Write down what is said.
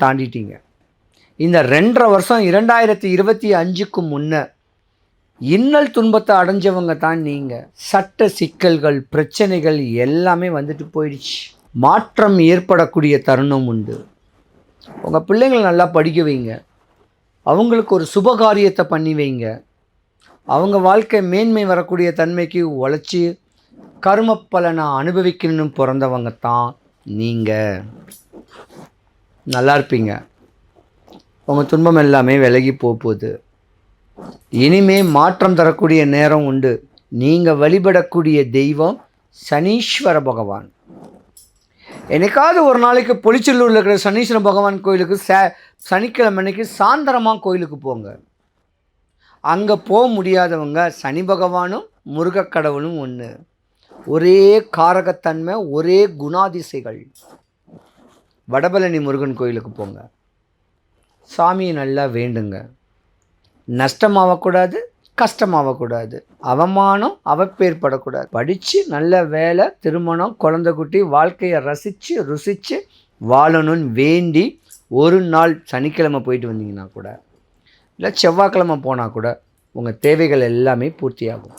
தாண்டிட்டீங்க. இந்த 2.5 வருஷம் 2025க்கு முன்ன இன்னல் துன்பத்தை அடைஞ்சவங்க தான் நீங்கள். சட்ட சிக்கல்கள், பிரச்சனைகள் எல்லாமே வந்துட்டு போயிடுச்சு. மாற்றம் ஏற்படக்கூடிய தருணம் உண்டு. உங்கள் பிள்ளைங்களை நல்லா படிக்க வைங்க. அவங்களுக்கு ஒரு சுபகாரியத்தை பண்ணி வைங்க. அவங்க வாழ்க்கை மேன்மை வரக்கூடிய தன்மைக்கு உழைச்சி கர்ம பலனை அனுபவிக்கணும்னு பிறந்தவங்க தான் நீங்கள். நல்லா இருப்பீங்க. உங்கள் துன்பம் எல்லாமே விலகி போகுது. இனிமே மாற்றம் தரக்கூடிய நேரம் உண்டு. நீங்கள் வழிபடக்கூடிய தெய்வம் சனீஸ்வர பகவான். என்னைக்காவது ஒரு நாளைக்கு பொலிச்சலூரில் இருக்கிற சனீஸ்வர பகவான் கோயிலுக்கு சனிக்கிழமை அன்னைக்கு சாயந்தரமாக கோயிலுக்கு போங்க. அங்கே போக முடியாதவங்க சனி பகவானும் முருகக்கடவுளும் ஒன்று. ஒரே காரகத்தன்மை, ஒரே குணாதிசைகள். வடபழனி முருகன் கோயிலுக்கு போங்க. சாமியை நல்லா வேண்டுங்க. நஷ்டமாகக்கூடாது, கஷ்டமாகக்கூடாது, அவமானம் அவப்பேற்படக்கூடாது. படித்து நல்ல வேலை, திருமணம், குழந்தை குட்டி, வாழ்க்கையை ரசித்து ருசித்து வாழணும்னு வேண்டி ஒரு நாள் சனிக்கிழமை போயிட்டு வந்தீங்கன்னா கூட, இல்லை செவ்வாய்க்கிழமை போனால் கூட உங்கள் தேவைகள் எல்லாமே பூர்த்தியாகும்.